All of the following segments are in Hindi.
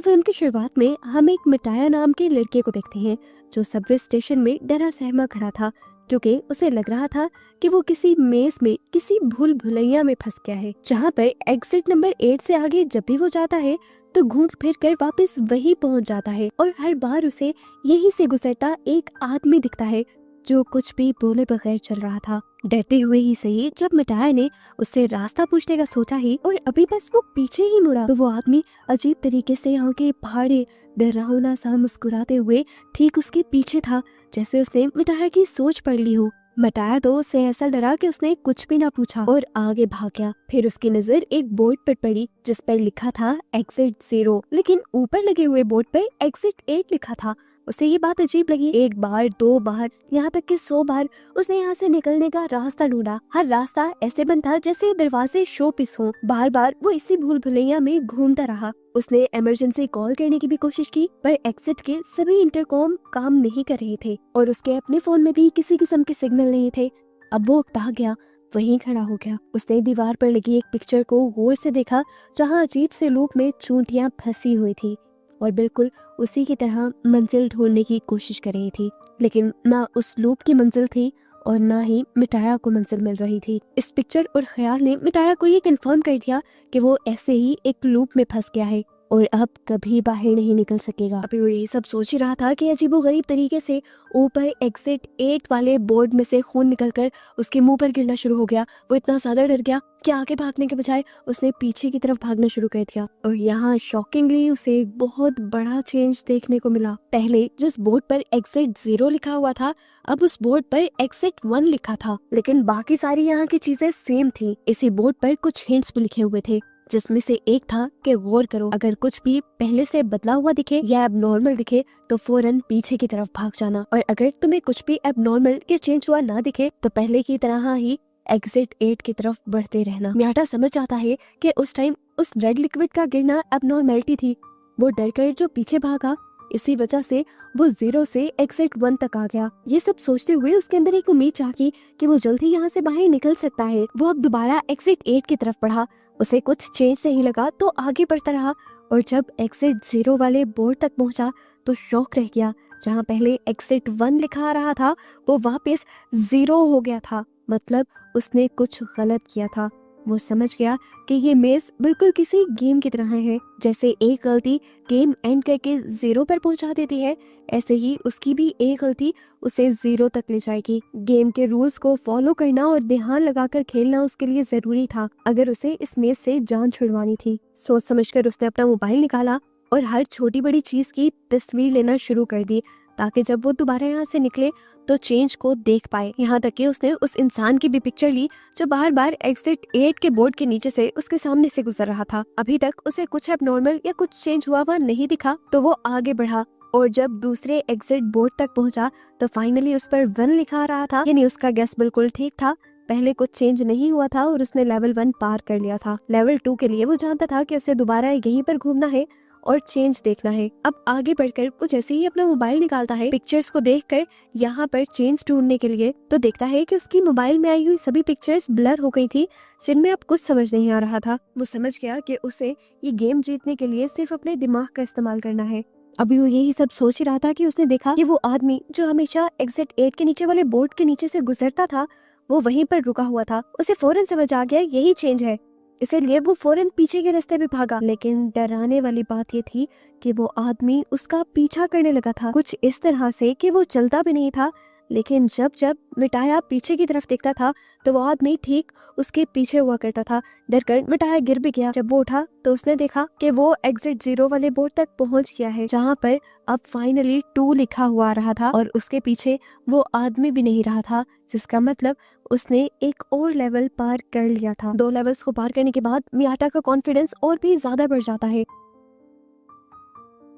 फिल्म की शुरुआत में हम एक मिटाया नाम के लड़के को देखते हैं जो सबवे स्टेशन में डरा सहमा खड़ा था क्योंकि उसे लग रहा था कि वो किसी मेज में किसी भूल भुलैया में फंस गया है, जहाँ पर एग्जिट नंबर 8 से आगे जब भी वो जाता है तो घूम फिर कर वापस वही पहुंच जाता है और हर बार उसे यहीं से गुजरता एक आदमी दिखता है जो कुछ भी बोले बगैर चल रहा था। डरते हुए ही सही, जब मिटाया ने उससे रास्ता पूछने का सोचा ही और अभी बस वो पीछे ही मुड़ा तो वो आदमी अजीब तरीके से आंखें फाड़े डरावना सा मुस्कुराते हुए ठीक उसके पीछे था, जैसे उसने मिटाया की सोच पढ़ ली हो। मिटाया तो उससे ऐसा डरा कि उसने कुछ भी ना पूछा और आगे भाग गया। फिर उसकी नजर एक बोर्ड पर पड़ी जिस पर लिखा था एग्जिट 0, लेकिन ऊपर लगे हुए बोर्ड पर एग्जिट 8 लिखा था। उसे ये बात अजीब लगी। एक बार, दो बार, यहाँ तक कि 100 बार उसने यहाँ से निकलने का रास्ता ढूंढा। हर रास्ता ऐसे बंद था जैसे दरवाजे शो पीस हो। बार बार वो इसी भूल भुलैया में घूमता रहा। उसने इमरजेंसी कॉल करने की भी कोशिश की पर एग्जिट के सभी इंटरकॉम काम नहीं कर रहे थे और उसके अपने फोन में भी किसी किस्म के सिग्नल नहीं थे। अब वो उकता गया, वहीं खड़ा हो गया। उसने दीवार पर लगी एक पिक्चर को गौर से देखा जहाँ अजीब से लूप में चूंटियां फंसी हुई थी और बिल्कुल उसी की तरह मंजिल ढूंढने की कोशिश कर रही थी, लेकिन ना उस लूप की मंजिल थी और ना ही मिटाया को मंजिल मिल रही थी। इस पिक्चर और ख्याल ने मिटाया को ये कंफर्म कर दिया कि वो ऐसे ही एक लूप में फंस गया है और अब कभी बाहर नहीं निकल सकेगा। अभी वो यही सब सोच ही रहा था कि अजीबोगरीब तरीके से ऊपर एग्जिट 8 वाले बोर्ड में से खून निकलकर उसके मुंह पर गिरना शुरू हो गया। वो इतना ज्यादा डर गया कि आगे भागने के बजाय उसने पीछे की तरफ भागना शुरू कर दिया और यहाँ शॉकिंगली उसे एक बहुत बड़ा चेंज देखने को मिला। पहले जिस बोर्ड पर एग्जिट 0 लिखा हुआ था, अब उस बोर्ड पर एग्जिट 1 लिखा था, लेकिन बाकी सारी यहाँ की चीजें सेम थी। इसी बोर्ड पर कुछ हिंट्स भी लिखे हुए थे जिसमें से एक था कि गौर करो, अगर कुछ भी पहले से बदला हुआ दिखे या एबनॉर्मल दिखे तो फौरन पीछे की तरफ भाग जाना, और अगर तुम्हें कुछ भी एबनॉर्मल या चेंज हुआ ना दिखे तो पहले की तरह ही एग्जिट 8 की तरफ बढ़ते रहना। म्याटा समझ जाता है कि उस टाइम उस रेड लिक्विड का गिरना एबनॉर्मेलिटी थी। वो डरकर जो पीछे भागा, इसी वजह से वो 0 से एग्जिट 1 तक आ गया। ये सब सोचते हुए उसके अंदर एक उम्मीद जागी कि वो जल्द ही यहाँ से बाहर निकल सकता है। वो अब दोबारा एग्जिट 8 की तरफ बढ़ा। उसे कुछ चेंज नहीं लगा तो आगे बढ़ता रहा और जब एग्जिट 0 वाले बोर्ड तक पहुंचा तो शॉक रह गया। जहाँ पहले एग्जिट 1 लिखा आ रहा था वो वापस 0 हो गया था। मतलब उसने कुछ गलत किया था। वो समझ गया कि ये मेज बिल्कुल किसी गेम की तरह है। जैसे एक गलती गेम एंड करके 0 पर पहुंचा देती है, ऐसे ही उसकी भी एक गलती उसे 0 तक ले जाएगी। गेम के रूल्स को फॉलो करना और ध्यान लगाकर खेलना उसके लिए जरूरी था अगर उसे इस मेज से जान छुड़वानी थी। सोच समझकर उसने अपना मोबाइल निकाला और हर छोटी बड़ी चीज की तस्वीर लेना शुरू कर दी ताकि जब वो दोबारा यहाँ से निकले तो चेंज को देख पाए। यहाँ तक कि उसने उस इंसान की भी पिक्चर ली जो बार बार एग्जिट 8 के बोर्ड के नीचे से उसके सामने से गुजर रहा था। अभी तक उसे कुछ एबनॉर्मल या कुछ चेंज हुआ हुआ नहीं दिखा तो वो आगे बढ़ा और जब दूसरे एग्जिट बोर्ड तक पहुंचा तो फाइनली उस पर 1 लिखा आ रहा था, यानी उसका गेस बिल्कुल ठीक था। पहले कुछ चेंज नहीं हुआ था और उसने लेवल 1 पार कर लिया था। लेवल 2 के लिए वो जानता था कि उसे दोबारा यहीं पर घूमना है और चेंज देखना है। अब आगे बढ़कर वो जैसे ही अपना मोबाइल निकालता है पिक्चर्स को देखकर यहाँ पर चेंज ढूंढने के लिए, तो देखता है कि उसकी मोबाइल में आई हुई सभी पिक्चर्स ब्लर हो गई थी जिनमें अब कुछ समझ नहीं आ रहा था। वो समझ गया कि उसे ये गेम जीतने के लिए सिर्फ अपने दिमाग का इस्तेमाल करना है। अभी वो यही सब सोच ही रहा था कि उसने देखा कि वो आदमी जो हमेशा एग्जिट 8 के नीचे वाले बोर्ड के नीचे से गुजरता था वो वहीं पर रुका हुआ था। उसे फौरन समझ आ गया यही चेंज है, इसीलिए वो फौरन पीछे के रास्ते पे भागा। लेकिन डराने वाली बात ये थी कि वो आदमी उसका पीछा करने लगा था, कुछ इस तरह से कि वो चलता भी नहीं था, लेकिन जब जब मिटाया पीछे की तरफ देखता था तो वो आदमी ठीक उसके पीछे हुआ करता था। डरकर मिटाया गिर भी गया। जब वो उठा तो उसने देखा कि वो एग्जिट 0 वाले बोर्ड तक पहुंच गया है जहाँ पर अब फाइनली 2 लिखा हुआ आ रहा था और उसके पीछे वो आदमी भी नहीं रहा था, जिसका मतलब उसने एक और लेवल पार कर लिया था। 2 लेवल्स को पार करने के बाद मियाटा का कॉन्फिडेंस और भी ज्यादा बढ़ जाता है।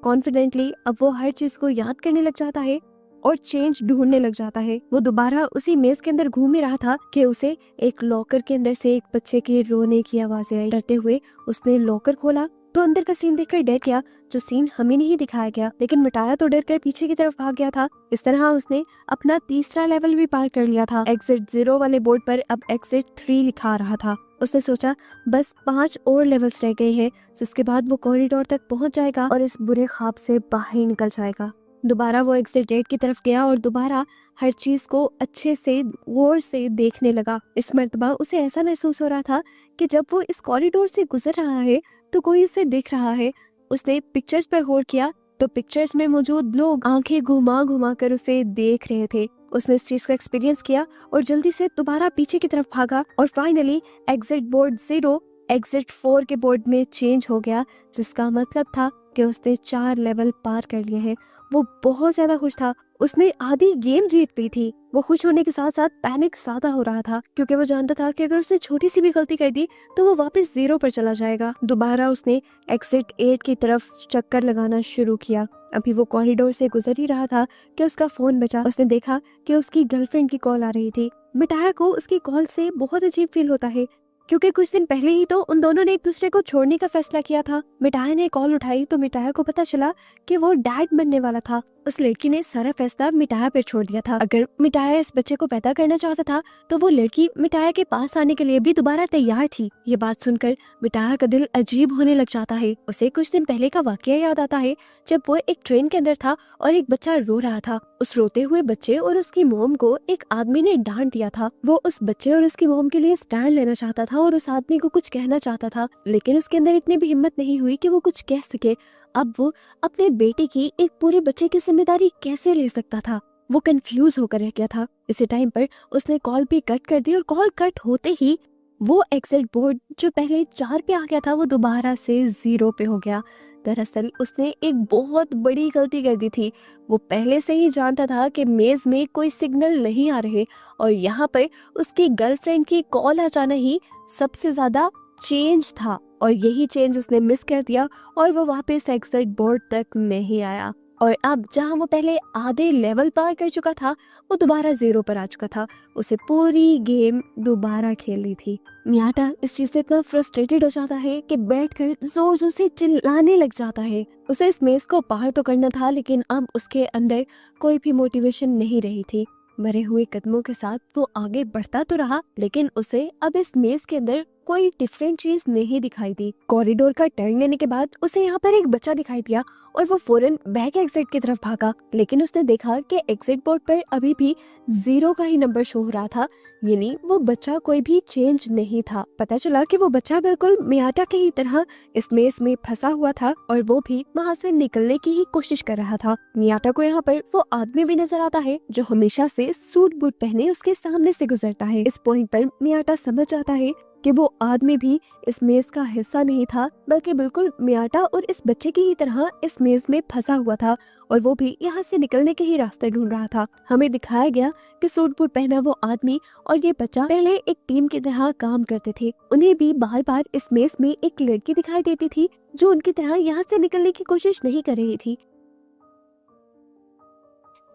कॉन्फिडेंटली अब वो हर चीज को याद करने लग जाता है और चेंज ढूंढने लग जाता है। वो दोबारा उसी मेज के अंदर घूम ही रहा था कि उसे एक लॉकर के अंदर से एक बच्चे के रोने की आवाजें आई। डरते हुए उसने लॉकर खोला तो अंदर का सीन देखकर डर गया, जो सीन हमें नहीं दिखाया गया, लेकिन मिटाया तो डर कर पीछे की तरफ भाग गया था। इस तरह उसने अपना तीसरा लेवल भी पार कर लिया था। एग्जिट 0 वाले बोर्ड पर अब एग्जिट 3 लिखा आ रहा था उसने सोचा बस 5 और लेवल्स रह गए हैं, जिसके बाद वो कॉरिडोर तक पहुंच जाएगा और इस बुरे ख्वाब से बाहर निकल जाएगा। दोबारा वो एग्जिट 8 की तरफ गया और दोबारा हर चीज को अच्छे से गौर से देखने लगा। इस मर्तबा उसे ऐसा महसूस हो रहा था कि जब वो इस कॉरिडोर से गुजर रहा है तो कोई उसे देख रहा है। उसने पिक्चर्स पर गौर किया तो पिक्चर्स में मौजूद लोग आंखें घुमा घुमा कर उसे देख रहे थे। उसने इस चीज को एक्सपीरियंस किया और जल्दी से दोबारा पीछे की तरफ भागा और फाइनली एग्जिट बोर्ड 0 एग्जिट 4 के बोर्ड में चेंज हो गया, जिसका मतलब था कि उसने 4 लेवल पार कर लिए हैं। वो बहुत ज्यादा खुश था। उसने आधी गेम जीत ली थी। वो खुश होने के साथ साथ पैनिक ज्यादा हो रहा था, क्योंकि वो जानता था कि अगर उसने छोटी सी भी गलती कर दी तो वो वापस 0 पर चला जाएगा। दोबारा उसने एग्जिट 8 की तरफ चक्कर लगाना शुरू किया। अभी वो कॉरिडोर से गुजर ही रहा था कि उसका फोन बजा। उसने देखा कि उसकी गर्लफ्रेंड की कॉल आ रही थी। मिटाया को उसकी कॉल से बहुत अजीब फील होता है, क्योंकि कुछ दिन पहले ही तो उन दोनों ने एक दूसरे को छोड़ने का फैसला किया था। मिटाया ने कॉल उठाई तो मिटाया को पता चला कि वो डैड बनने वाला था। उस लड़की ने सारा फैसला मिटाया पे छोड़ दिया था। अगर मिटाया इस बच्चे को पैदा करना चाहता था तो वो लड़की मिटाया के पास आने के लिए भी दोबारा तैयार थी। ये बात सुनकर मिटाया का दिल अजीब होने लग जाता है। उसे कुछ दिन पहले का वाकया याद आता है, जब वो एक ट्रेन के अंदर था और एक बच्चा रो रहा था। उस रोते हुए बच्चे और उसकी मोम को एक आदमी ने डांट दिया था। वो उस बच्चे और उसकी मोम के लिए स्टैंड लेना चाहता था और उस आदमी को कुछ कहना चाहता था, लेकिन उसके अंदर इतनी भी हिम्मत नहीं हुई कि वो कुछ कह सके। अब वो अपने बेटे की एक पूरे बच्चे की जिम्मेदारी कैसे ले सकता था? वो कंफ्यूज होकर रह गया था। इसी टाइम पर उसने कॉल भी कट कर दी और कॉल कट होते ही वो एग्जिट बोर्ड जो पहले 4 पे आ गया था वो दोबारा से 0 पे हो गया। दरअसल उसने एक बहुत बड़ी गलती कर दी थी। वो पहले से ही जानता था कि मेज में कोई सिग्नल नहीं आ रहे और यहाँ पर उसकी गर्लफ्रेंड की कॉल आ जाना ही सबसे ज्यादा चेंज था, और यही चेंज उसने मिस कर दिया और वो वापस एग्जिट बोर्ड तक नहीं आया। और अब जहां वो पहले आधे लेवल पार कर चुका था वो दोबारा 0 पर आ चुका था। उसे पूरी गेम दोबारा खेलनी थी। मियाटा इस चीज से इतना फ्रस्ट्रेटेड हो जाता है कि बैठकर जोर जोर से चिल्लाने लग जाता है। उसे इस मेज को पार तो करना था, लेकिन अब उसके अंदर कोई भी मोटिवेशन नहीं रही थी। मरे हुए कदमों के साथ वो आगे बढ़ता तो रहा, लेकिन उसे अब इस मेज के अंदर कोई डिफरेंट चीज नहीं दिखाई दी। कॉरिडोर का टर्न लेने के बाद उसे यहाँ पर एक बच्चा दिखाई दिया और वो फौरन बैक एग्जिट की तरफ भागा, लेकिन उसने देखा कि एग्जिट बोर्ड पर अभी भी 0 का ही नंबर शो हो रहा था, यानी वो बच्चा कोई भी चेंज नहीं था। पता चला कि वो बच्चा बिल्कुल मियाटा की ही तरह इस मेज में फंसा हुआ था और वो भी वहाँ से निकलने की ही कोशिश कर रहा था। मियाटा को यहाँ पर वो आदमी भी नजर आता है जो हमेशा से सूट बूट पहने उसके सामने से गुजरता है। इस पॉइंट पर मियाटा समझ जाता है कि वो आदमी भी इस मेज का हिस्सा नहीं था, बल्कि बिल्कुल मियाटा और इस बच्चे की ही तरह इस मेज में फंसा हुआ था और वो भी यहाँ से निकलने के ही रास्ते ढूंढ रहा था। हमें दिखाया गया कि सूट बूट पहना वो आदमी और ये बच्चा पहले एक टीम की तरह काम करते थे। उन्हें भी बार बार इस मेज में एक लड़की दिखाई देती थी जो उनकी तरह यहाँ से निकलने की कोशिश नहीं कर रही थी।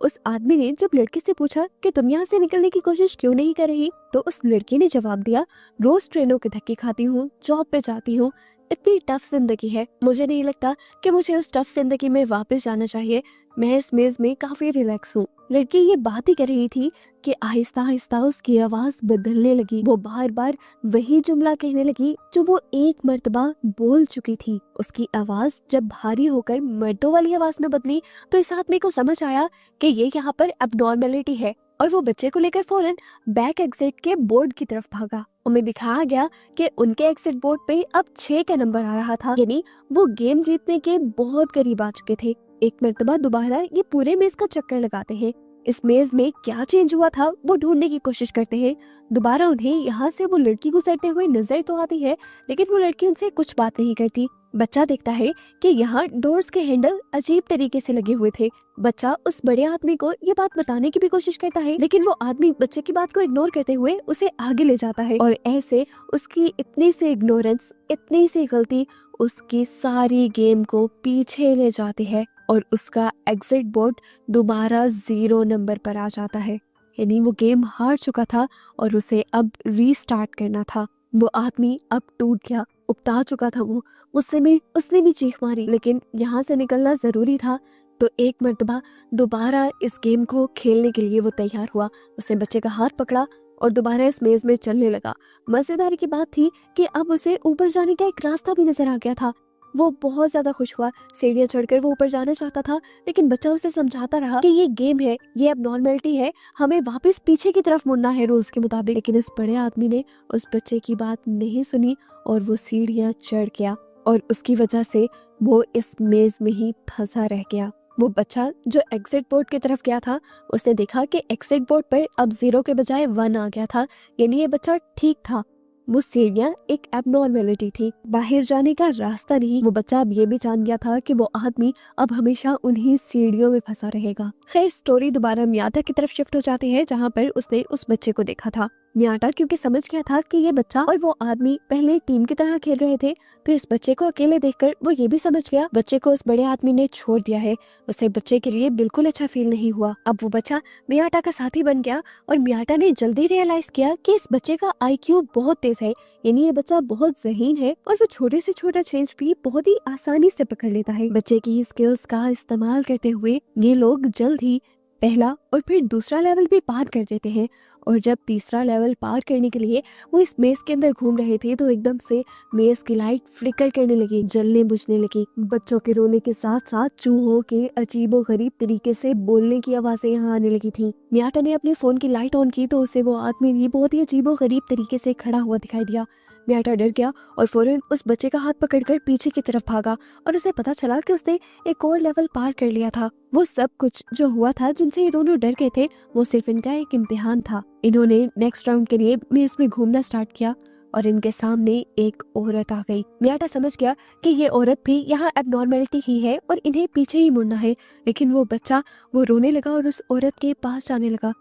उस आदमी ने जब लड़की से पूछा कि तुम यहाँ से निकलने की कोशिश क्यों नहीं कर रही, तो उस लड़की ने जवाब दिया, रोज ट्रेनों के धक्के खाती हूँ, जॉब पे जाती हूँ, इतनी टफ जिंदगी है, मुझे नहीं लगता कि मुझे उस टफ जिंदगी में वापस जाना चाहिए। मैं इस मेज में काफी रिलैक्स हूँ। लड़की ये बात ही कर रही थी कि आहिस्ता आहिस्ता उसकी आवाज बदलने लगी। वो बार बार वही जुमला कहने लगी जो वो एक मर्तबा बोल चुकी थी। उसकी आवाज जब भारी होकर मर्दों वाली आवाज में बदली तो इस आदमी को समझ आया कि ये यहाँ पर अबनॉर्मेलिटी है और वो बच्चे को लेकर फौरन बैक एग्जिट के बोर्ड की तरफ भागा। उन्हें दिखाया गया कि उनके एग्जिट बोर्ड पे अब 6 का नंबर आ रहा था, यानी वो गेम जीतने के बहुत करीब आ चुके थे। एक मर्तबा दोबारा ये पूरे मेज का चक्कर लगाते हैं। इस मेज में क्या चेंज हुआ था वो ढूंढने की कोशिश करते हैं। दोबारा उन्हें यहाँ से वो लड़की गुजरते हुए नजर तो आती है, लेकिन वो लड़की उनसे कुछ बात नहीं करती। बच्चा देखता है कि यहाँ डोर्स के हैंडल अजीब तरीके से लगे हुए थे। बच्चा उस बड़े आदमी को ये बात बताने की भी कोशिश करता है, लेकिन वो आदमी बच्चे की बात को इग्नोर करते हुए उसे आगे ले जाता है और ऐसे उसकी इतनी सी इग्नोरेंस, इतनी सी गलती उसकी सारी गेम को पीछे ले जाती है और उसका एग्जिट बोर्ड दोबारा 0 नंबर पर आ जाता है। यानी वो गेम हार चुका था और उसे अब रीस्टार्ट करना था। वो आदमी अब टूट गया, उकता चुका था वो। उसने भी चीख मारी, लेकिन यहाँ से निकलना जरूरी था। तो एक मर्तबा दोबारा इस गेम को खेलने के लिए वो तैयार हुआ। उसने बच्चे का हाथ पकड़ा और दोबारा इस मेज में चलने लगा। मजेदार की बात थी कि अब उसे ऊपर जाने का एक रास्ता भी नजर आ गया था। वो बहुत ज्यादा खुश हुआ। सीढ़ियां चढ़कर वो ऊपर जाना चाहता था, लेकिन बच्चा उसे समझाता रहा कि ये गेम है, ये अब नॉर्मलिटी है, हमें वापस पीछे की तरफ मुड़ना है रूल्स के मुताबिक। लेकिन इस बड़े आदमी ने उस बच्चे की बात नहीं सुनी और वो सीढ़ियां चढ़ गया और उसकी वजह से वो इस मेज में ही फंसा रह गया। वो बच्चा जो एग्जिट बोर्ड की तरफ गया था, उसने देखा कि एग्जिट बोर्ड पर अब 0 के बजाय 1 आ गया था, यानी ये बच्चा ठीक था। वो सीढ़ियां एक एबनॉर्मेलिटी थी, बाहर जाने का रास्ता नहीं। वो बच्चा अब ये भी जान गया था कि वो आदमी अब हमेशा उन्हीं सीढ़ियों में फंसा रहेगा। खैर, स्टोरी दोबारा मियाटा की तरफ शिफ्ट हो जाती है, जहाँ पर उसने उस बच्चे को देखा था। मियाटा क्योंकि समझ गया था कि ये बच्चा और वो आदमी पहले टीम की तरह खेल रहे थे, तो इस बच्चे को अकेले देखकर वो ये भी समझ गया बच्चे को उस बड़े आदमी ने छोड़ दिया है। उसे बच्चे के लिए बिल्कुल अच्छा फील नहीं हुआ। अब वो बच्चा मियाटा का साथी बन गया और मियाटा ने जल्दी रियलाइज किया कि इस बच्चे का IQ बहुत तेज है, यानी ये बच्चा बहुत ज़हीन है और वो छोटे से छोटा चेंज भी बहुत ही आसानी से पकड़ लेता है। बच्चे की स्किल्स का इस्तेमाल करते हुए ये लोग जल्द ही पहला और फिर दूसरा लेवल भी पार कर देते हैं। और जब तीसरा लेवल पार करने के लिए वो इस मेज के अंदर घूम रहे थे, तो एकदम से मेज की लाइट फ्लिकर करने लगी, जलने बुझने लगी। बच्चों के रोने के साथ साथ चूहों के अजीबो गरीब तरीके से बोलने की आवाजें यहाँ आने लगी थी। मियाटा ने अपने फोन की लाइट ऑन की तो उसे वो आदमी भी बहुत ही अजीबो गरीब तरीके से खड़ा हुआ दिखाई दिया। मियाटा डर गया और फौरन उस बच्चे का हाथ पकड़कर पीछे की तरफ भागा और उसे पता चला कि उसने एक और लेवल पार कर लिया था। वो सब कुछ जो हुआ था, जिनसे ये दोनों डर गए थे, वो सिर्फ इनका एक इम्तिहान था। इन्होंने नेक्स्ट राउंड के लिए मेज में घूमना स्टार्ट किया और इनके सामने एक औरत आ गई। मियाटा समझ गया कि ये औरत भी यहाँ एबनॉर्मेलिटी ही है और इन्हें पीछे ही मुड़ना है। लेकिन वो बच्चा वो रोने लगा और उस औरत के पास जाने लगा।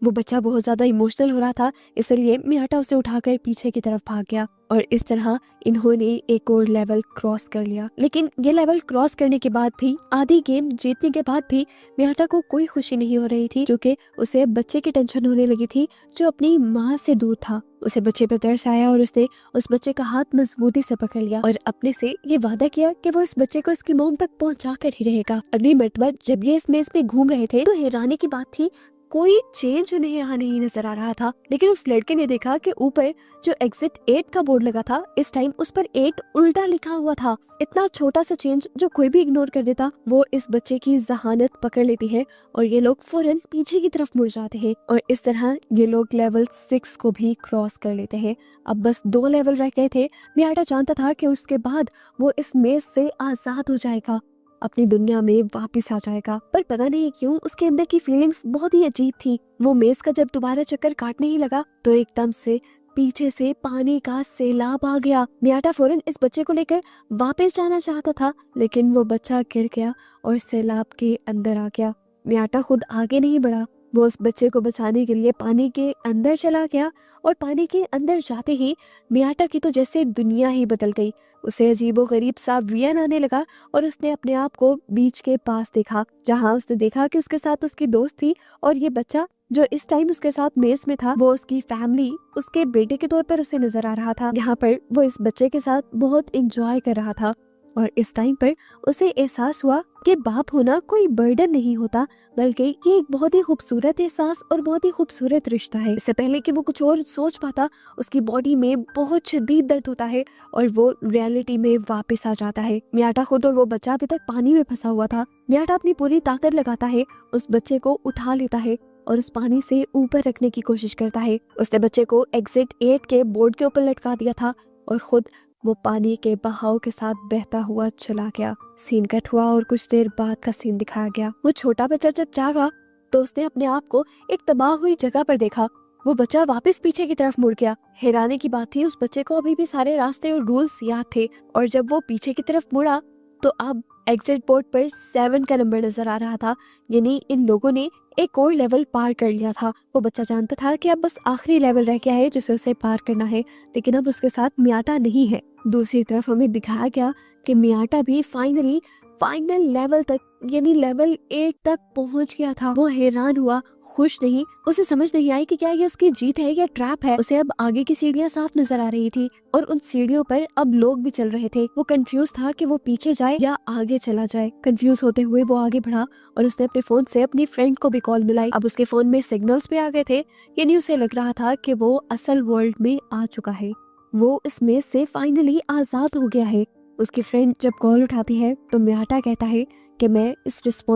वो बच्चा बहुत ज्यादा इमोशनल हो रहा था, इसलिए मियाटा उसे उठाकर पीछे की तरफ भाग गया और इस तरह इन्होंने एक और लेवल क्रॉस कर लिया। लेकिन ये लेवल क्रॉस करने के बाद भी, आधी गेम जीतने के बाद भी मियाटा को कोई खुशी नहीं हो रही थी, क्योंकि उसे बच्चे की टेंशन होने लगी थी जो अपनी माँ से दूर था। उसे बच्चे पर तरस आया और उसने उस बच्चे का हाथ मजबूती से पकड़ लिया और अपने से ये वादा किया कि वो इस बच्चे को इसकी मॉम तक पहुंचा कर ही रहेगा। अगली मर्तबा जब ये इस मेज में घूम रहे थे, तो हैरानी की बात थी कोई चेंज उन्हें यहाँ नहीं नजर आ रहा था। लेकिन उस लड़के ने देखा कि ऊपर जो एग्जिट 8 का बोर्ड लगा था, इस टाइम उस पर 8 उल्टा लिखा हुआ था। इतना छोटा सा चेंज जो कोई भी इग्नोर कर देता, वो इस बच्चे की जहानत पकड़ लेती है और ये लोग फौरन पीछे की तरफ मुड़ जाते हैं और इस तरह ये लोग लेवल 6 को भी क्रॉस कर लेते हैं। अब बस 2 लेवल रह गए थे। मियाटा जानता था कि उसके बाद वो इस मेज से आजाद हो जाएगा, अपनी दुनिया में वापस आ जाएगा। पर पता नहीं क्यों उसके अंदर की फीलिंग्स बहुत ही अजीब थी। वो मेज का जब दोबारा चक्कर काटने ही लगा, तो एकदम से पीछे से पानी का सैलाब आ गया। मियाटा फौरन इस बच्चे को लेकर वापस जाना चाहता था, लेकिन वो बच्चा गिर गया और सैलाब के अंदर आ गया। मियाटा खुद आगे नहीं बढ़ा, वो उस बच्चे को बचाने के लिए पानी के अंदर चला गया और पानी के अंदर जाते ही मियाटा की तो जैसे दुनिया ही बदल गई। उसे अजीबो गरीब सा वियन आने लगा और उसने अपने आप को बीच के पास देखा, जहां उसने देखा कि उसके साथ उसकी दोस्त थी और ये बच्चा जो इस टाइम उसके साथ मेज में था, वो उसकी फैमिली, उसके बेटे के तौर पर उसे नजर आ रहा था। यहाँ पर वो इस बच्चे के साथ बहुत एंजॉय कर रहा था और इस टाइम पर उसे एहसास हुआ कि बाप होना कोई बर्डन नहीं होता, बल्कि ये एक बहुत ही खूबसूरत एहसास और बहुत ही खूबसूरत रिश्ता है। इससे पहले कि वो कुछ और सोच पाता, उसकी बॉडी में बहुत शदीद दर्द होता है और वो रियलिटी में वापस आ जाता है। मियाटा खुद और वो बच्चा अभी तक पानी में फंसा हुआ था। मियाटा अपनी पूरी ताकत लगाता है, उस बच्चे को उठा लेता है और उस पानी से ऊपर रखने की कोशिश करता है। उसने बच्चे को एग्जिट 8 के बोर्ड के ऊपर लटका दिया था और खुद वो पानी के बहाव के साथ बहता हुआ चला गया। सीन कट हुआ और कुछ देर बाद का सीन दिखाया गया। वो छोटा बच्चा जब जागा तो उसने अपने आप को एक तबाह हुई जगह पर देखा। वो बच्चा वापस पीछे की तरफ मुड़ गया। हैरानी की बात थी, उस बच्चे को अभी भी सारे रास्ते और रूल्स याद थे और जब वो पीछे की तरफ मुड़ा तो अब एग्जिट बोर्ड पर 7 का नंबर नजर आ रहा था, यानी इन लोगों ने एक और लेवल पार कर लिया था। वो बच्चा जानता था कि अब बस आखिरी लेवल रह गया है जिसे उसे पार करना है, लेकिन अब उसके साथ मियाटा नहीं है। दूसरी तरफ हमें दिखाया गया कि मियाटा भी फाइनली फाइनल लेवल तक यानी लेवल 8 तक पहुंच गया था। वो हैरान हुआ, खुश नहीं। उसे समझ नहीं आई कि क्या ये उसकी जीत है या ट्रैप है। उसे अब आगे की सीढ़ियां साफ नजर आ रही थी और उन सीढ़ियों पर अब लोग भी चल रहे थे। वो कंफ्यूज था कि वो पीछे जाए या आगे चला जाए। कंफ्यूज होते हुए वो आगे बढ़ा और उसने अपने फोन से अपनी फ्रेंड को भी कॉल मिलाई। अब उसके फोन में सिग्नल्स भी आ गए थे, यानी उसे लग रहा था कि वो असल वर्ल्ड में आ चुका है। वो इस मेज से फाइनली आजाद हो गया है। उसकी फ्रेंड जब कॉल उठाती है तो म्याटा कहता है कि मैं इस रिस्पॉन्स